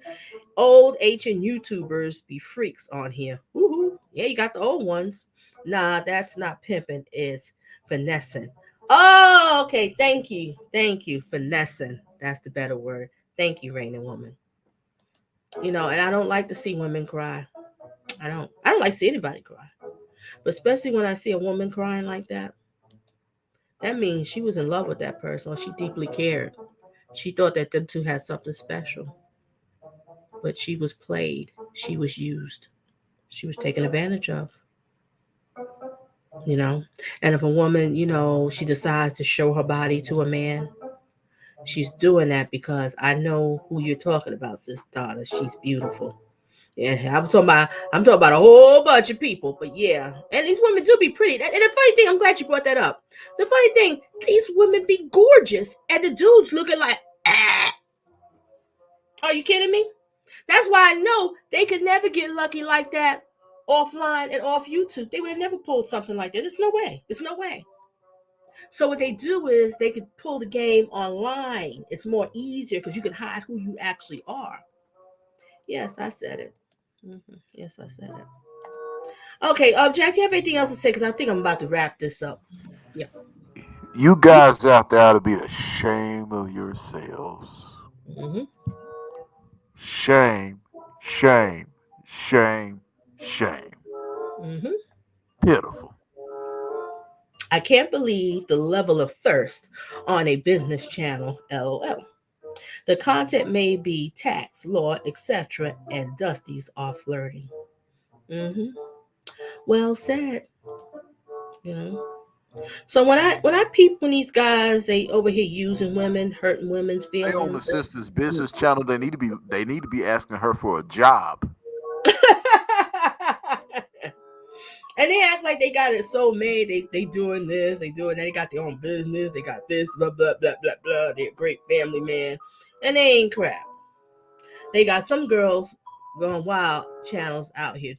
Old ancient YouTubers be freaks on here. Woohoo. Yeah, you got the old ones. Nah, that's not pimping. It's finessing. Oh, okay. Thank you. Finessing. That's the better word. Thank you, Reigning Woman. And I don't like to see women cry. I don't like to see anybody cry. But especially when I see a woman crying like that means she was in love with that person or she deeply cared. She thought that them two had something special. But she was played. She was used. She was taken advantage of. You know? And if a woman, she decides to show her body to a man, she's doing that because I know who you're talking about, sis Donna. She's beautiful. Yeah, I'm talking about a whole bunch of people, but yeah, and these women do be pretty. And the funny thing, I'm glad you brought that up. The funny thing, these women be gorgeous, and the dudes looking like, ah. Are you kidding me? That's why I know they could never get lucky like that offline and off YouTube. They would have never pulled something like that. There's no way. There's no way. So what they do is they could pull the game online. It's more easier because you can hide who you actually are. Yes, I said it. Yes, I said it. Okay, Jack, do you have anything else to say? Because I think I'm about to wrap this up. Yeah. You guys out there ought to be the shame of yourselves. Mm-hmm. Shame, shame, shame, shame. Mm-hmm. Pitiful. I can't believe the level of thirst on a business channel, LOL. The content may be tax, law, etc., and Dusties are flirting. Mm-hmm. Well said. You know. So when I peep when these guys they over here using women, hurting women's They on the feelings. sister's business channel. They need to be asking her for a job. And they act like they got it so made. They doing this, they doing that. They got their own business. They got this, blah blah blah blah blah. They're a great family man, and they ain't crap. They got some girls going wild channels out here.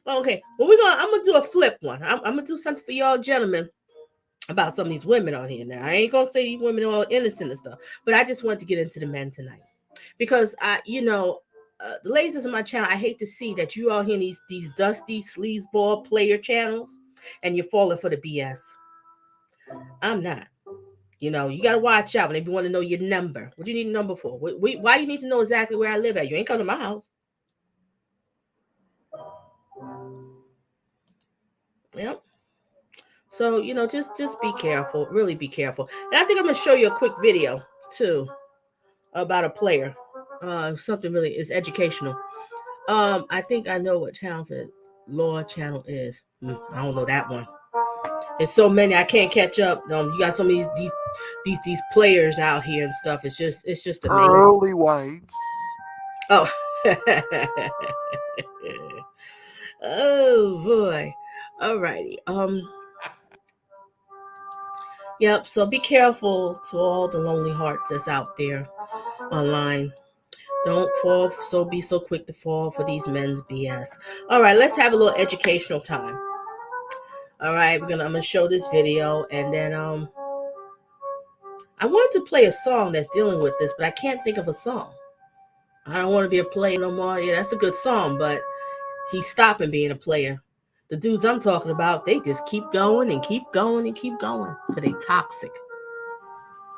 Okay, well I'm gonna do a flip one. I'm gonna do something for y'all gentlemen about some of these women on here. Now I ain't gonna say these women are all innocent and stuff, but I just want to get into the men tonight because the ladies on my channel, I hate to see that you all here in these dusty sleazeball player channels, and you're falling for the BS. I'm not. You gotta watch out when they want to know your number. What do you need a number for? Why you need to know exactly where I live at? You ain't come to my house. Yep. So just be careful. Really be careful. And I think I'm gonna show you a quick video too about a player. Something really is educational. I think I know what channel it Law channel is. I don't know that one. There's so many I can't catch up. You got some of these players out here and stuff. It's just amazing. Early whites. Oh. Oh boy. Alrighty. Yep. So be careful to all the lonely hearts that's out there online. Don't fall. So be so quick to fall for these men's BS. All right. Let's have a little educational time. All right. I'm gonna show this video, and then I wanted to play a song that's dealing with this, but I can't think of a song. I don't want to be a player no more. Yeah, that's a good song, but he's stopping being a player. The dudes I'm talking about, they just keep going and keep going and keep going because they toxic.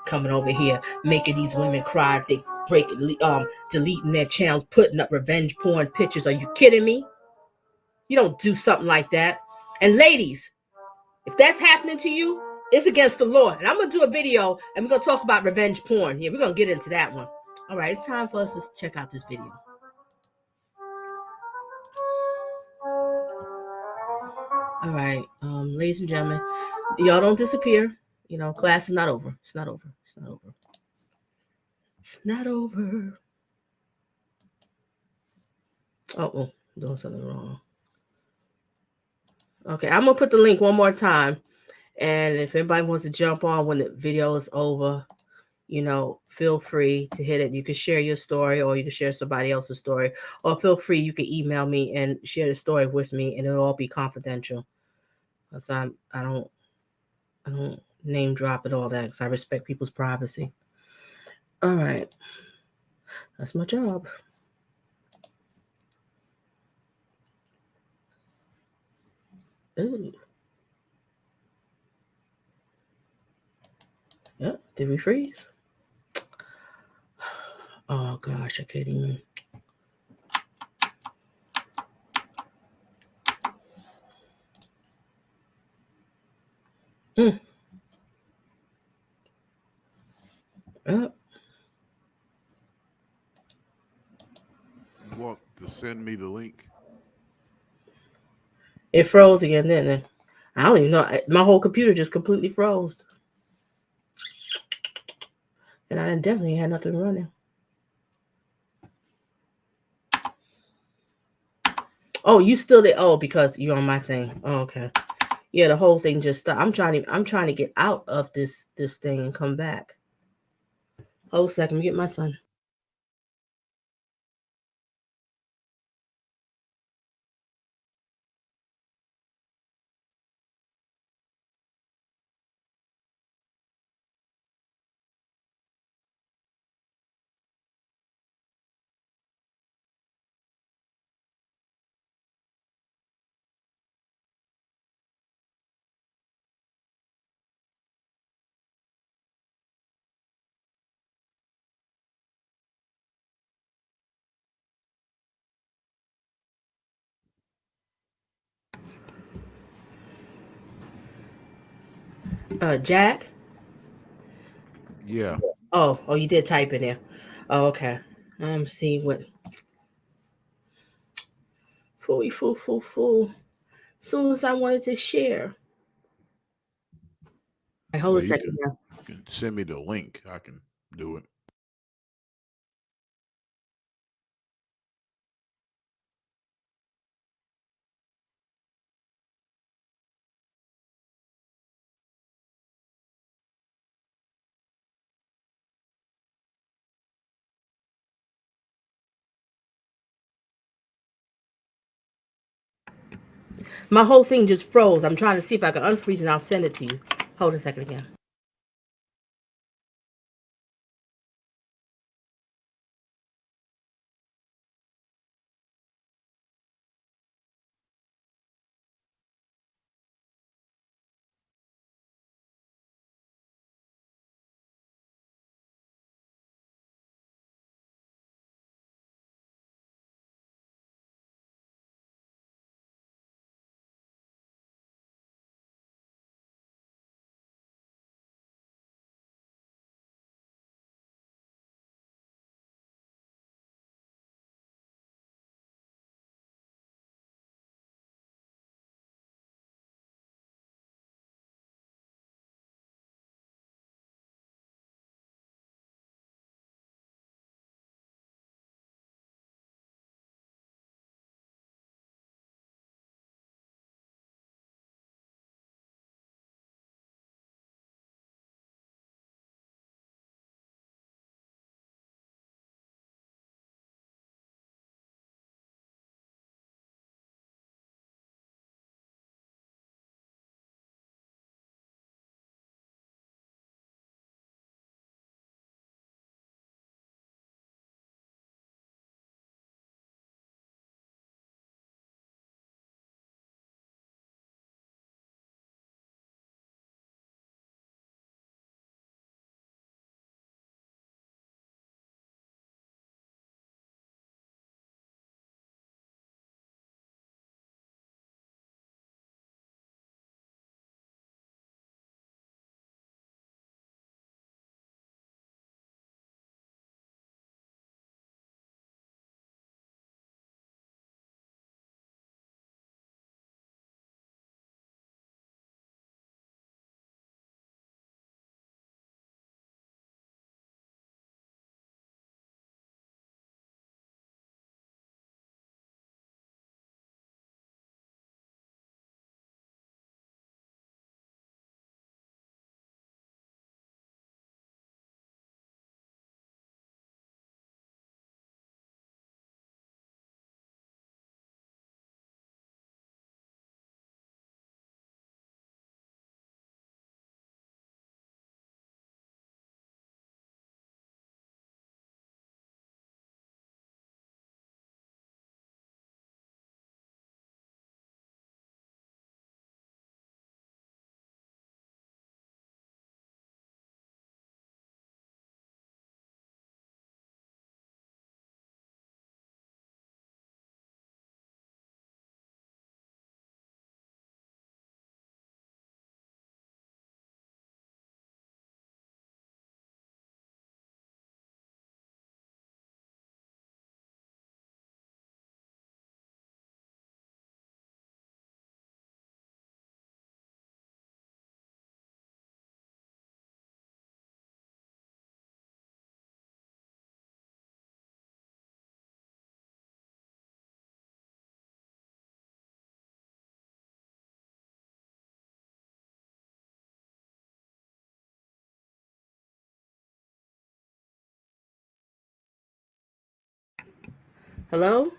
Coming over here, making these women cry. They deleting their channels, putting up revenge porn pictures. Are you kidding me? You don't do something like that. And ladies, if that's happening to you, it's against the law. And I'm going to do a video and we're going to talk about revenge porn. Yeah, we're going to get into that one. All right, it's time for us to check out this video. All right, ladies and gentlemen, y'all don't disappear. Class is not over. It's not over. It's not over. It's not over. Oh, doing something wrong. Okay, I'm going to put the link one more time. And if anybody wants to jump on when the video is over, feel free to hit it. You can share your story or you can share somebody else's story. Or feel free, you can email me and share the story with me and it'll all be confidential. Because I don't name drop and all that because I respect people's privacy. All right. That's my job. Ooh. Yep. Did we freeze? Oh gosh, I can't even. Mm. Uh, You want to send me the link? it froze again, didn't it? I don't even know. My whole computer just completely froze, and I definitely had nothing running. Oh, you still there? Oh, because you're on my thing. Oh, okay. Yeah, the whole thing just stopped. I'm trying to get out of this thing and come back. Hold a second, get my son. Jack. Yeah. Oh, you did type in there. Oh, okay. See what. Fool. Soon as I wanted to share. Hey, hold Well, a second now. you can send me the link. I can do it. My whole thing just froze. I'm trying to see if I can unfreeze and I'll send it to you. Hold a second again. Hello?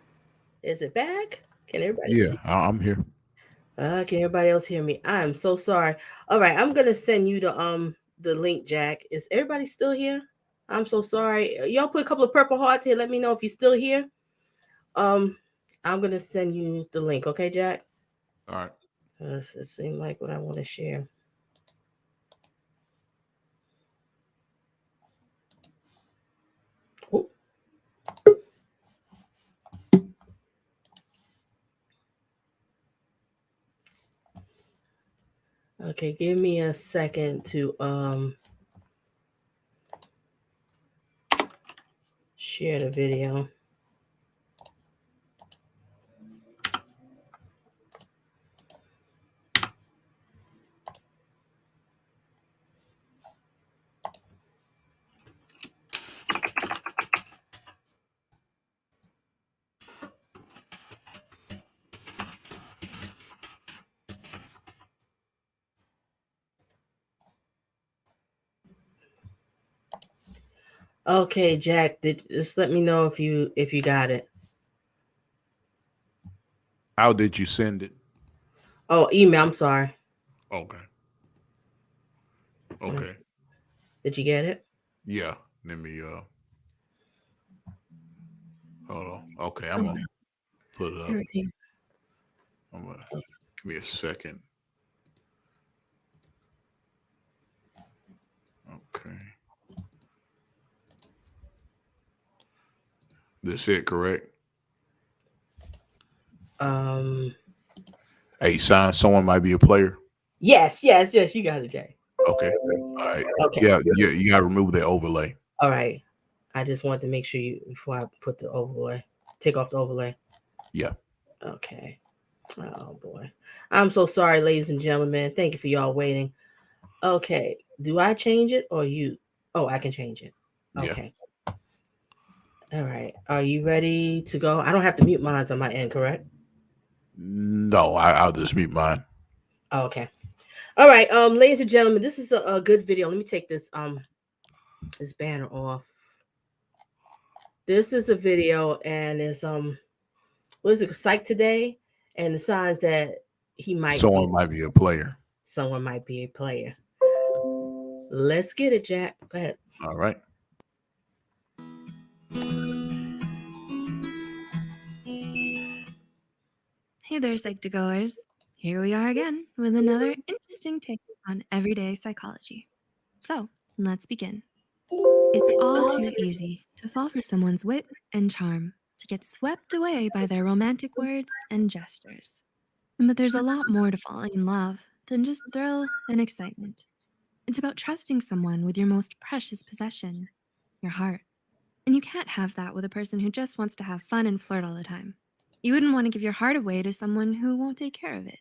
Is it back? Can everybody Yeah, I'm here. can everybody else hear me? I am so sorry. All right, I'm gonna send you the link, Jack. Is everybody still here? I'm so sorry. Y'all put a couple of purple hearts here. Let me know if you're still here. Um, I'm gonna send you the link, okay, Jack? All right. It seems like what I want to share. Oh, okay, give me a second to share the video. Okay, Jack, just let me know if you got it. How did you send it? Oh, email. I'm sorry. Okay. Okay. Did you get it? Yeah. Let me hold on. Okay, I'm Oh, gonna put it up. everything. I'm gonna give me a second. Okay. This it, correct? Um. Hey, sign. Someone might be a player. Yes, yes, yes. You got it, Jack. Okay. All right. Okay. Yeah, yeah. You gotta remove that overlay. All right. I just wanted to make sure you before I put the overlay, take off the overlay. Yeah. Okay. Oh boy. I'm so sorry, ladies and gentlemen. Thank you for y'all waiting. Okay. Do I change it or you? Oh, I can change it. Yeah. Okay. All right. Are you ready to go? I don't have to mute mine on my end, correct? No, I'll just mute mine. Oh, okay. All right. Ladies and gentlemen, this is a good video. Let me take this banner off. This is a video and it's what is it, Psych Today? And the signs that he might be Someone might be a player. someone might be a player. Let's get it, Jack. Go ahead. All right. Hey there, Psych2Goers. Here we are again with another interesting take on everyday psychology. So, let's begin. It's all too easy to fall for someone's wit and charm, to get swept away by their romantic words and gestures. But there's a lot more to falling in love than just thrill and excitement. It's about trusting someone with your most precious possession, your heart. And you can't have that with a person who just wants to have fun and flirt all the time. You wouldn't want to give your heart away to someone who won't take care of it,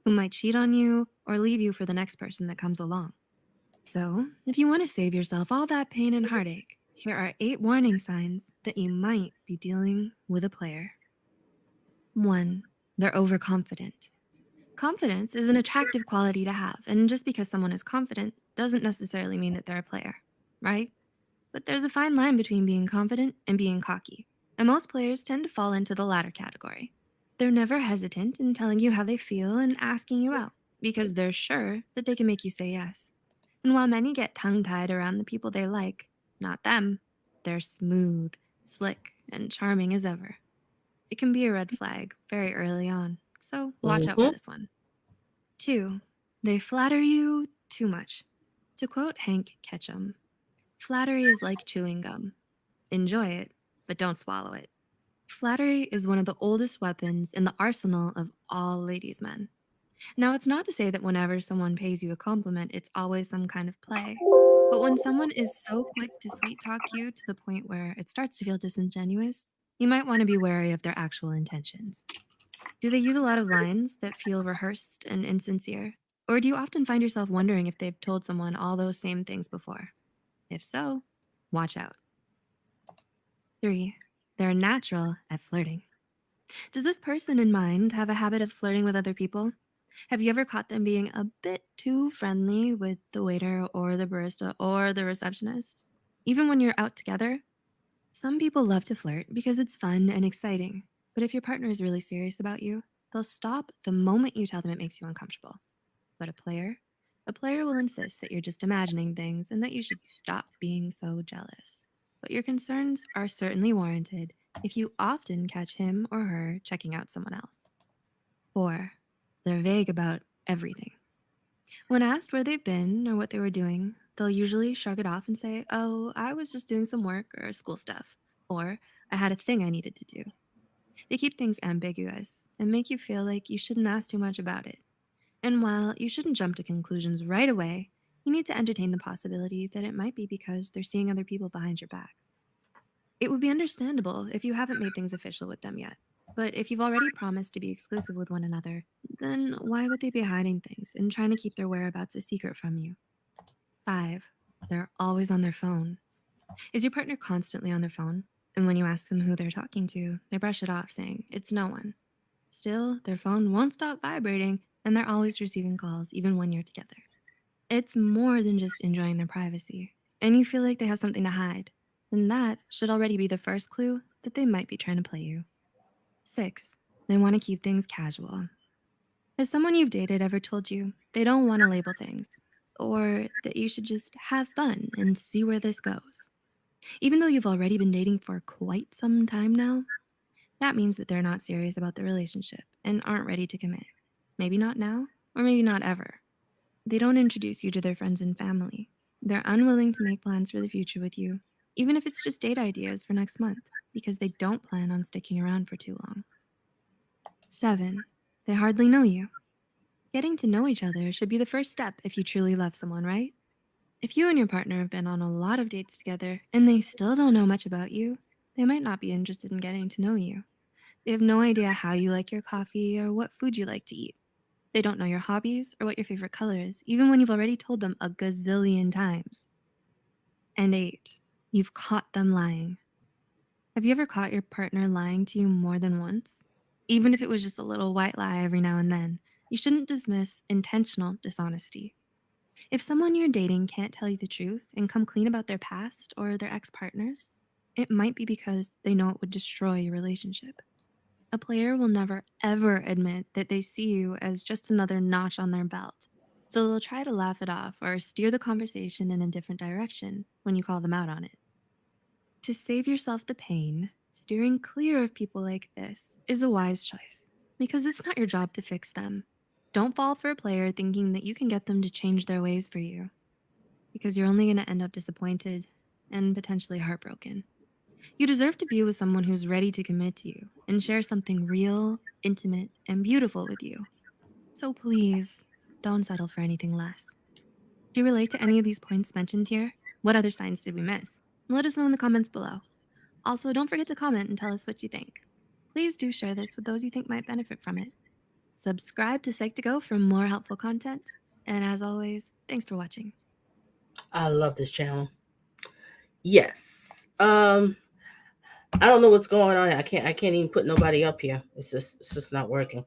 who might cheat on you or leave you for the next person that comes along. So, if you want to save yourself all that pain and heartache, here are 8 warning signs that you might be dealing with a player. 1. They're overconfident. Confidence is an attractive quality to have, and just because someone is confident doesn't necessarily mean that they're a player, right? But there's a fine line between being confident and being cocky, and most players tend to fall into the latter category. They're never hesitant in telling you how they feel and asking you out, because they're sure that they can make you say yes. And while many get tongue-tied around the people they like, not them, they're smooth, slick, and charming as ever. It can be a red flag very early on, so watch out for this one. 2. They flatter you too much. To quote Hank Ketchum, flattery is like chewing gum. Enjoy it, but don't swallow it. Flattery is one of the oldest weapons in the arsenal of all ladies' men. Now, it's not to say that whenever someone pays you a compliment, it's always some kind of play. But when someone is so quick to sweet talk you to the point where it starts to feel disingenuous, you might want to be wary of their actual intentions. Do they use a lot of lines that feel rehearsed and insincere? Or do you often find yourself wondering if they've told someone all those same things before? If so, watch out. 3. They're natural at flirting. Does this person in mind have a habit of flirting with other people? Have you ever caught them being a bit too friendly with the waiter or the barista or the receptionist? Even when you're out together? Some people love to flirt because it's fun and exciting, but if your partner is really serious about you, they'll stop the moment you tell them it makes you uncomfortable. But a player will insist that you're just imagining things and that you should stop being so jealous. But your concerns are certainly warranted if you often catch him or her checking out someone else. 4. They're vague about everything. When asked where they've been or what they were doing, they'll usually shrug it off and say, "Oh, I was just doing some work or school stuff," or "I had a thing I needed to do." They keep things ambiguous and make you feel like you shouldn't ask too much about it. And while you shouldn't jump to conclusions right away, you need to entertain the possibility that it might be because they're seeing other people behind your back. It would be understandable if you haven't made things official with them yet. But if you've already promised to be exclusive with one another, then why would they be hiding things and trying to keep their whereabouts a secret from you? 5. They're always on their phone. Is your partner constantly on their phone? And when you ask them who they're talking to, they brush it off saying, "It's no one." Still, their phone won't stop vibrating and they're always receiving calls even when you're together. It's more than just enjoying their privacy, and you feel like they have something to hide. Then that should already be the first clue that they might be trying to play you. 6. They want to keep things casual. Has someone you've dated ever told you they don't want to label things, or that you should just have fun and see where this goes? Even though you've already been dating for quite some time now, that means that they're not serious about the relationship and aren't ready to commit. Maybe not now, or maybe not ever. They don't introduce you to their friends and family. They're unwilling to make plans for the future with you, even if it's just date ideas for next month, because they don't plan on sticking around for too long. 7. They hardly know you. Getting to know each other should be the first step if you truly love someone, right? If you and your partner have been on a lot of dates together and they still don't know much about you, they might not be interested in getting to know you. They have no idea how you like your coffee or what food you like to eat. They don't know your hobbies or what your favorite color is, even when you've already told them a gazillion times. And 8, you've caught them lying. Have you ever caught your partner lying to you more than once? Even if it was just a little white lie every now and then, you shouldn't dismiss intentional dishonesty. If someone you're dating can't tell you the truth and come clean about their past or their ex-partners, it might be because they know it would destroy your relationship. A player will never, ever admit that they see you as just another notch on their belt. So they'll try to laugh it off or steer the conversation in a different direction when you call them out on it. To save yourself the pain, steering clear of people like this is a wise choice because it's not your job to fix them. Don't fall for a player thinking that you can get them to change their ways for you, because you're only going to end up disappointed and potentially heartbroken. You deserve to be with someone who's ready to commit to you and share something real, intimate, and beautiful with you. So please, don't settle for anything less. Do you relate to any of these points mentioned here? What other signs did we miss? Let us know in the comments below. Also, don't forget to comment and tell us what you think. Please do share this with those you think might benefit from it. Subscribe to Psych2Go for more helpful content. And as always, thanks for watching. I love this channel. Yes. I don't know what's going on. I can't even put nobody up here. It's just not working.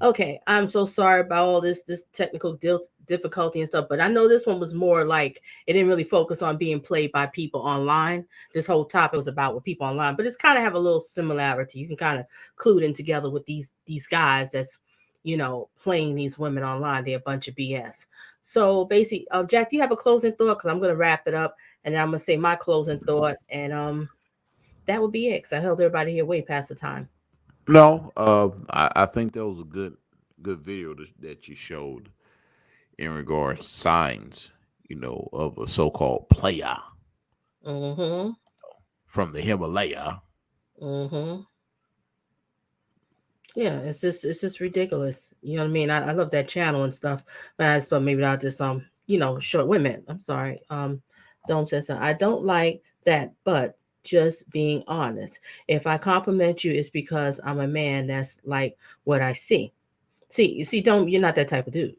Okay, I'm so sorry about all this technical difficulty and stuff, but I know this one was more like it didn't really focus on being played by people online. This whole topic was about with people online, but it's kind of have a little similarity. You can kind of clue it in together with these guys that's, you know, playing these women online. They're a bunch of BS. So basically, Jack, do you have a closing thought? Because I'm going to wrap it up, and then I'm going to say my closing thought, and that would be it, because I held everybody here way past the time. No, I think that was a good video that you showed in regards signs, of a so-called player Mm-hmm. from the Himalaya. Mm-hmm. Yeah, it's just ridiculous. You know what I mean? I love that channel and stuff, but I just thought maybe I'll just short women. I'm sorry. Don't say so. I don't like that, but just being honest. If I compliment you, it's because I'm a man that's like what I see. You're not that type of dude.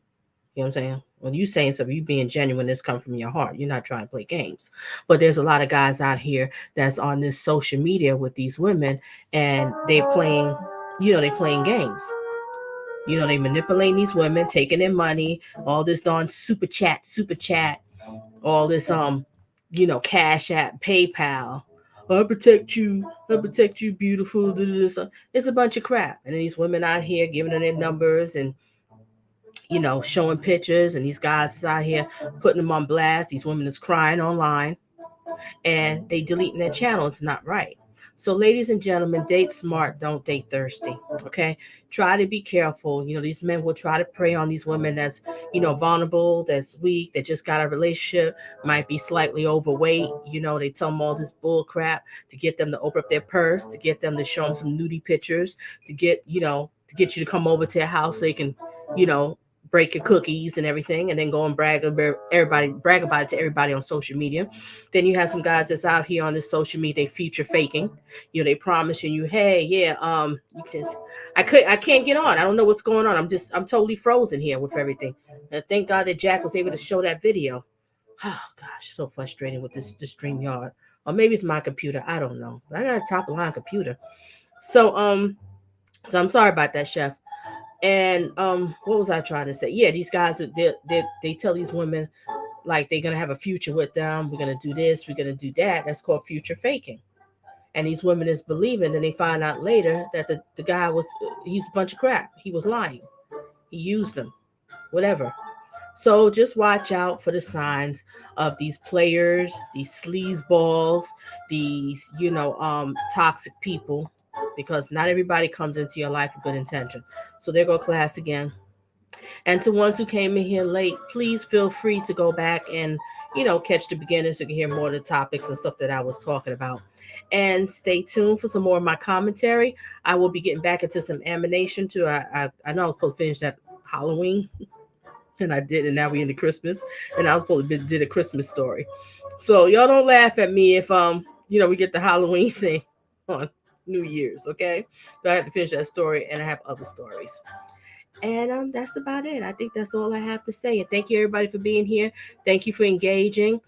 You know what I'm saying? When you saying something, you being genuine, this come from your heart. You're not trying to play games. But there's a lot of guys out here that's on this social media with these women, and they're playing, they playing games. They manipulating these women, taking their money, all this darn super chat, all this Cash App, PayPal, I protect you, beautiful. It's a bunch of crap. And then these women out here giving them their numbers and showing pictures, and these guys is out here putting them on blast. These women is crying online, and they deleting their channel. It's not right. So, ladies and gentlemen, date smart, don't date thirsty. Okay, try to be careful. These men will try to prey on these women that's vulnerable, that's weak, that just got a relationship, might be slightly overweight. They tell them all this bull crap to get them to open up their purse, to get them to show them some nudie pictures, to get you to come over to their house so they can break your cookies and everything, and then go and brag about it to everybody on social media. Then you have some guys that's out here on this social media, they feature faking. They promising you, hey, yeah, you can. I can't get on. I don't know what's going on. I'm totally frozen here with everything. And thank God that Jack was able to show that video. Oh gosh, so frustrating with this StreamYard. Or maybe it's my computer. I don't know. But I got a top of line computer. So I'm sorry about that, Chef. And what was I trying to say? Yeah, these guys they tell these women like they're gonna have a future with them. We're gonna do this, we're gonna do that. That's called future faking. And these women is believing, and they find out later that the guy he's a bunch of crap. He was lying. He used them, whatever. So just watch out for the signs of these players, these sleazeballs, these toxic people, because not everybody comes into your life with good intention. So there go class again. And to ones who came in here late, please feel free to go back and catch the beginning so you can hear more of the topics and stuff that I was talking about. And stay tuned for some more of my commentary. I will be getting back into some animation too. I know I was supposed to finish that Halloween. And I did, and now we into Christmas, and I was supposed to did a Christmas story. So y'all don't laugh at me if we get the Halloween thing on New Year's, okay? So I have to finish that story, and I have other stories. And that's about it. I think that's all I have to say. And thank you everybody for being here. Thank you for engaging.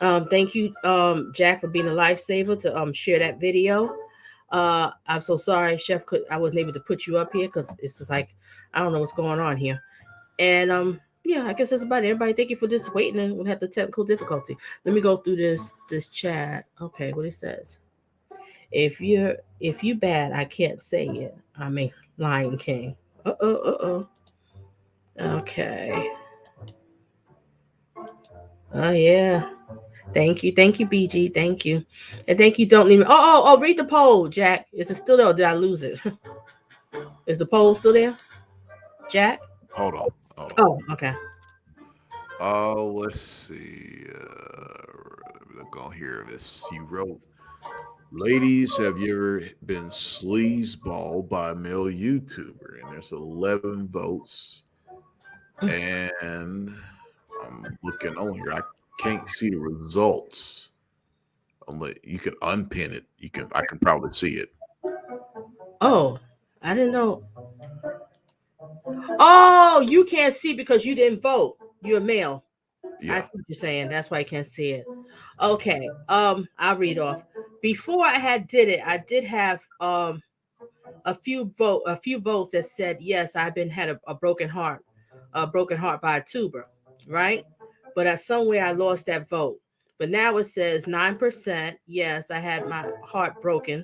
Thank you, Jack, for being a lifesaver to share that video. I'm so sorry, Chef, I wasn't able to put you up here because it's just like I don't know what's going on here. And yeah, I guess that's about it. Everybody, thank you for just waiting and we had the technical difficulty. Let me go through this chat. Okay, what it says. If you bad, I can't say it. I mean, Lion King. Okay. Oh yeah. Thank you, BG. Thank you, and thank you. Don't leave me. Oh! Read the poll, Jack. Is it still there? Or did I lose it? Is the poll still there, Jack? Hold on. Oh, okay. Let's see. Look on here. This you wrote. Ladies, have you ever been sleazeball by a male YouTuber? And there's 11 votes. And I'm looking on here. I can't see the results. Unless you can unpin it. I can probably see it. Oh, I didn't know. Oh, you can't see because you didn't vote. You're a male. Yeah. I see what you're saying. That's why I can't see it. Okay. I'll read off. Before I did it, I did have a few votes that said yes, I've had a broken heart by a tuber, right? But at somewhere I lost that vote. But now it says 9% yes, I had my heart broken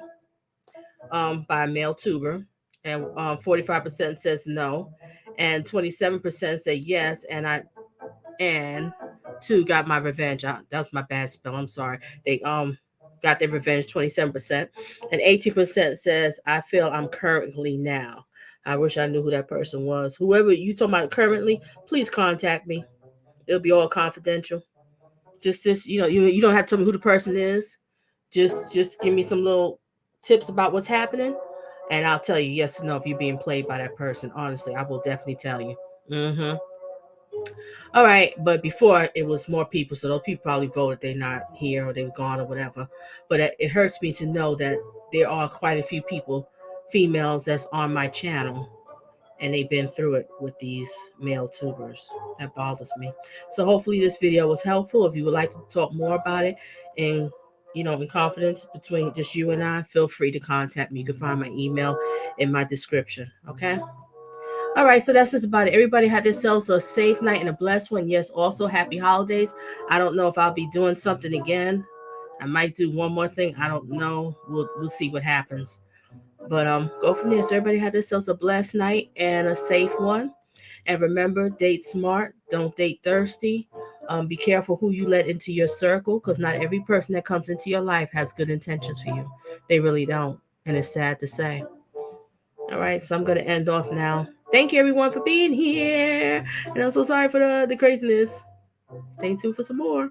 by a male tuber, and 45% says no, and 27% say yes, and 2 got my revenge. That was my bad spell. I'm sorry. They got their revenge, 27%, and 18% says I feel I'm currently now. I wish I knew who that person was. Whoever you talking about currently, please contact me. It'll be all confidential. Just you don't have to tell me who the person is. Just give me some little tips about what's happening, and I'll tell you yes or no if you're being played by that person. Honestly, I will definitely tell you. All right, but before it was more people, so those people probably voted they're not here or they were gone or whatever. But it hurts me to know that there are quite a few females that's on my channel, and they've been through it with these male tubers. That bothers me. So hopefully this video was helpful. If you would like to talk more about it and in confidence between just you and I, feel free to contact me. You can find my email in my description. Okay. All right, so that's just about it. Everybody had themselves a safe night and a blessed one. Yes, also happy holidays. I don't know if I'll be doing something again I might do one more thing. I don't know. We'll see what happens. But go from there. So everybody have themselves a blessed night and a safe one. And remember, date smart. Don't date thirsty. Be careful who you let into your circle, because not every person that comes into your life has good intentions for you. They really don't. And it's sad to say. All right, so I'm going to end off now. Thank you, everyone, for being here. And I'm so sorry for the craziness. Stay tuned for some more.